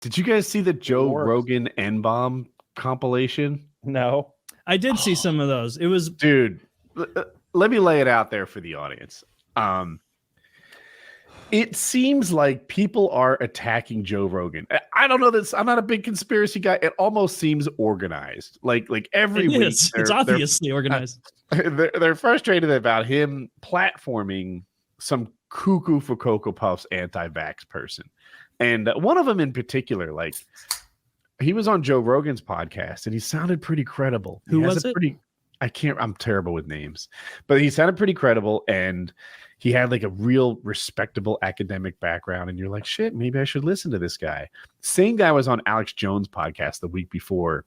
Did you guys see the Joe Rogan N-bomb compilation? No. I did see some of those. It was, dude. Let me lay it out there for the audience. It seems like people are attacking Joe Rogan. I don't know this. I'm not a big conspiracy guy. It almost seems organized. Like every week, it's obviously organized. They're frustrated about him platforming some cuckoo for Cocoa Puffs anti-vax person. And one of them in particular, like he was on Joe Rogan's podcast and he sounded pretty credible. Who was it? I'm terrible with names, but he sounded pretty credible and he had like a real respectable academic background. And you're like, shit, maybe I should listen to this guy. Same guy was on Alex Jones' podcast the week before.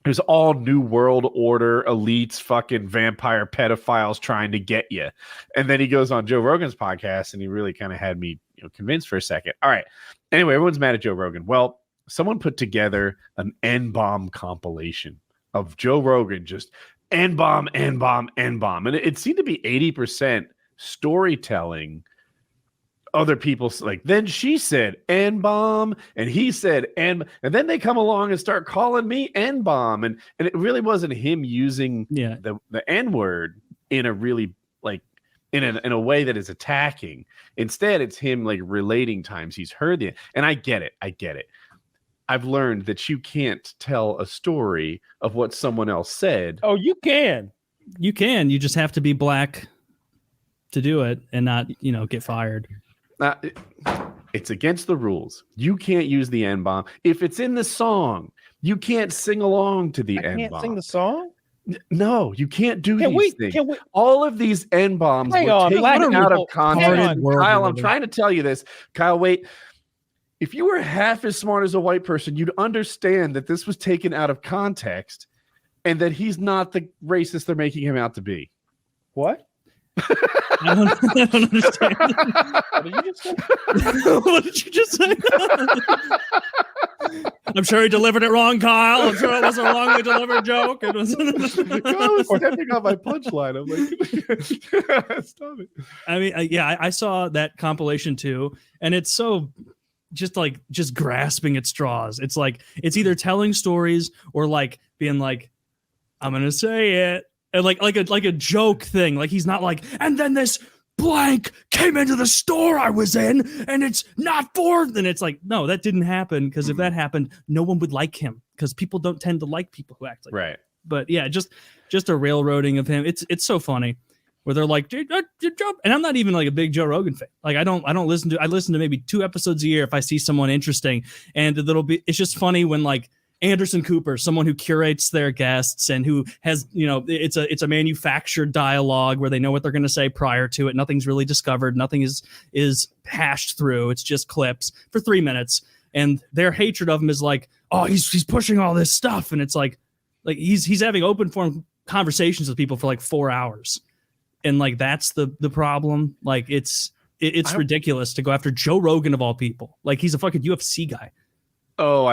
It was all New World Order, elites, fucking vampire pedophiles trying to get you. And then he goes on Joe Rogan's podcast and he really kind of had me convinced for a second. All right. Anyway, everyone's mad at Joe Rogan. Well, someone put together an N-bomb compilation of Joe Rogan just N-bomb, N-bomb, N-bomb. And it seemed to be 80% storytelling. Other people like, then she said N-bomb and he said and then they come along and start calling me N-bomb. And it really wasn't him using the N-word in a really like in a way that is attacking. Instead, it's him like relating times he's heard it. And I get it. I've learned that you can't tell a story of what someone else said. Oh, you can. You can. You just have to be black to do it and not, get fired. It's against the rules. You can't use the N-bomb. If it's in the song, you can't sing along to the N-bomb. Can't sing the song? No, you can't do these things. All of these N-bombs were taken out of context. Kyle, I'm trying to tell you this. Kyle, wait. If you were half as smart as a white person, you'd understand that this was taken out of context and that he's not the racist they're making him out to be. What? I don't understand. What did you just say? What did you just say? I'm sure he delivered it wrong, Kyle. I'm sure it was a wrongly delivered joke. It was. I was stepping on my punchline. I'm like, stop it. I mean, I saw that compilation too, and it's so just grasping at straws. It's like it's either telling stories or like being like, I'm gonna say it. And like a joke thing. Like he's not like, and then this blank came into the store I was in and it's not for, then it's like, no, that didn't happen. Because if that happened, no one would like him because people don't tend to like people who act like right. that. But yeah, just a railroading of him. It's so funny where they're like, and I'm not even like a big Joe Rogan fan. Like I listen to maybe 2 episodes a year if I see someone interesting, and it's just funny when like Anderson Cooper, someone who curates their guests and who has, it's a manufactured dialogue where they know what they're going to say prior to it. Nothing's really discovered. Nothing is hashed through. It's just clips for 3 minutes. And their hatred of him is like, oh, he's pushing all this stuff. And it's like he's having open form conversations with people for like 4 hours. And like, that's the problem. Like it's ridiculous to go after Joe Rogan of all people. Like he's a fucking UFC guy. Oh,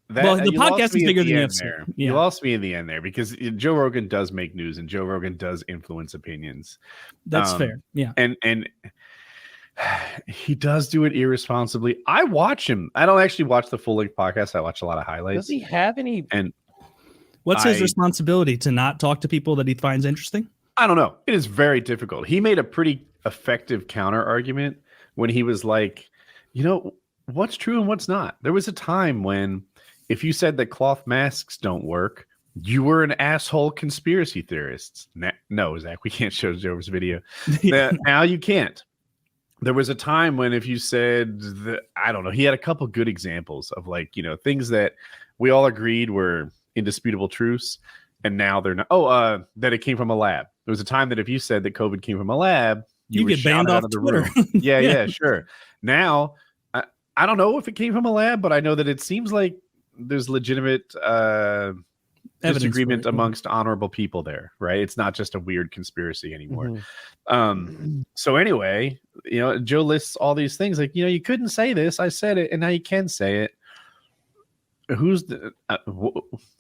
the podcast is bigger than UFC. You lost me in the end there because Joe Rogan does make news and Joe Rogan does influence opinions. That's fair. Yeah. And he does do it irresponsibly. I watch him. I don't actually watch the full length podcast. I watch a lot of highlights. Does he have any? And what's his responsibility to not talk to people that he finds interesting? I don't know. It is very difficult. He made a pretty effective counter argument when he was like, what's true and what's not. There was a time when if you said that cloth masks don't work, you were an asshole conspiracy theorist. No, Zach, we can't show Joe's video. Now you can't. There was a time when if you said that, I don't know, he had a couple good examples of like, things that we all agreed were indisputable truths. And now they're not. That it came from a lab. There was a time that if you said that COVID came from a lab, you get banned off the Twitter. Room. Yeah, sure. Now, I don't know if it came from a lab, but I know that it seems like there's legitimate disagreement amongst honorable people there, right? It's not just a weird conspiracy anymore. Mm-hmm. So anyway, Joe lists all these things like, you couldn't say this. I said it, and now you can say it.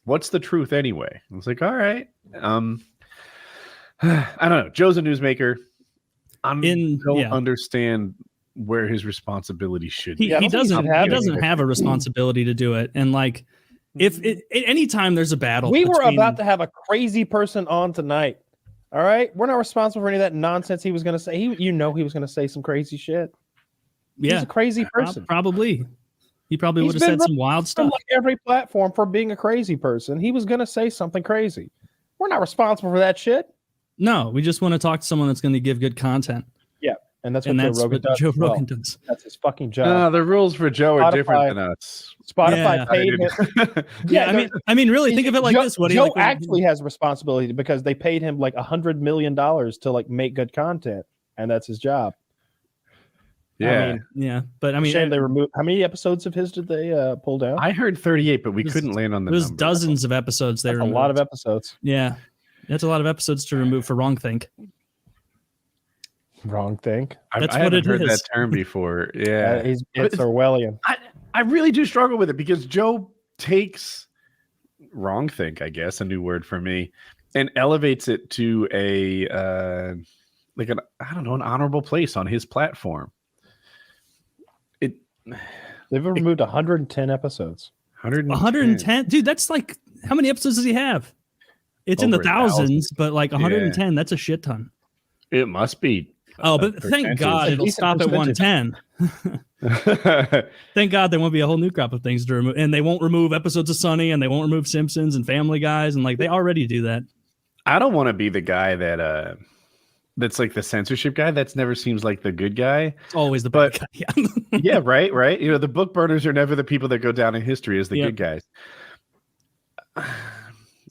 What's the truth anyway? I was like, all right. I don't know. Joe's a newsmaker. I don't understand where his responsibility should be. He I don't think he doesn't should have he doesn't have a responsibility to do it. And like if anytime there's a battle, We were between- about to have a crazy person on tonight. All right, we're not responsible for any of that nonsense he was going to say. He was going to say some crazy shit. He's yeah, a crazy person. probably. He probably He's would have been said some wild On stuff. like every platform for being a crazy person, he was going to say something crazy. We're not responsible for that shit. No, we just want to talk to someone that's going to give good content. Yeah, and that's what And Joe that's Rogan what does. Joe as well. Rogan does. That's his fucking job. No, the rules for Joe are different than us. Spotify Yeah. paid him. Yeah, I mean, really, think of it like Joe, this. What Joe like, actually has responsibility because they paid him like $100 million to like make good content, and that's his job. Yeah, I mean, yeah, but I mean, shame they removed. How many episodes of his did they pull down? I heard 38, but we There's- couldn't land on the there's number. dozens of episodes they That's a removed. lot of episodes. Yeah, that's a lot of episodes to remove for wrong think. Wrong thing. That's I what haven't it heard is. that term before. Yeah, It's Orwellian. I really do struggle with it because Joe takes wrong think, I guess, a new word for me, and elevates it to a like an an honorable place on his platform. They've removed 110 episodes. 110, dude. That's like how many episodes does he have? It's in the Over 1,000. thousands, but like 110, that's a shit ton. It must be. Oh, but thank God A it'll decent stop at percentage. 110. Thank God there won't be a whole new crop of things to remove, and they won't remove episodes of Sunny, and they won't remove Simpsons and Family Guys, and like they already do that. I don't want to be the guy that that's like the censorship guy. That's never seems like the good guy. It's always the But- bad guy. Yeah. Yeah, right. You know, the book burners are never the people that go down in history as the Yep. good guys.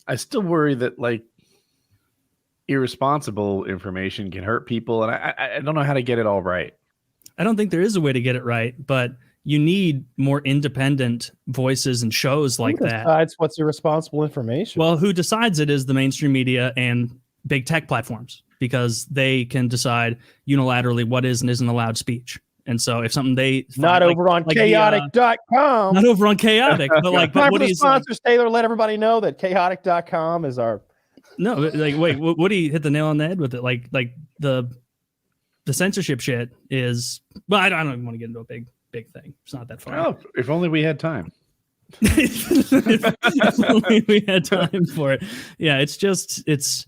I still worry that like irresponsible information can hurt people, and I don't know how to get it all right. I don't think there is a way to get it right, but you need more independent voices and shows like Who that. decides what's irresponsible information? Well, who decides it is the mainstream media and big tech platforms, because they can decide unilaterally what is and isn't allowed speech. And so if something they not find, over on like the, chaotic.com. not over on Chaotic, but like Time but for the Woody's like, sponsors, Taylor. Let everybody know that chaotic.com is our. no, like wait, Woody hit the nail on the head with it. Like the censorship shit is. Well, I don't even want to get into a big thing. It's not that far. Oh, if only we had time. If only we had time for it. Yeah, it's just it's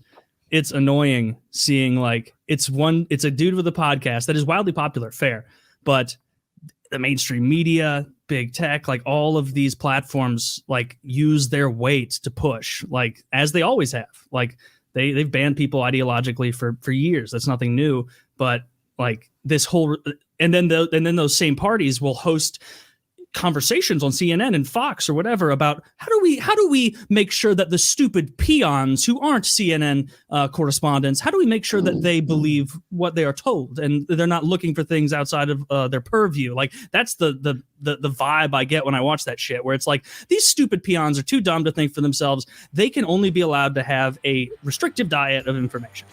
annoying seeing like it's a dude with a podcast that is wildly popular, fair, but the mainstream media, big tech, like all of these platforms like use their weight to push, like as they always have. Like they've banned people ideologically for years. That's nothing new, but like this whole and then those same parties will host conversations on CNN and Fox or whatever about how do we make sure that the stupid peons who aren't CNN correspondents, how do we make sure that they believe what they are told and they're not looking for things outside of their purview? Like that's the vibe I get when I watch that shit, where it's like these stupid peons are too dumb to think for themselves. They can only be allowed to have a restrictive diet of information.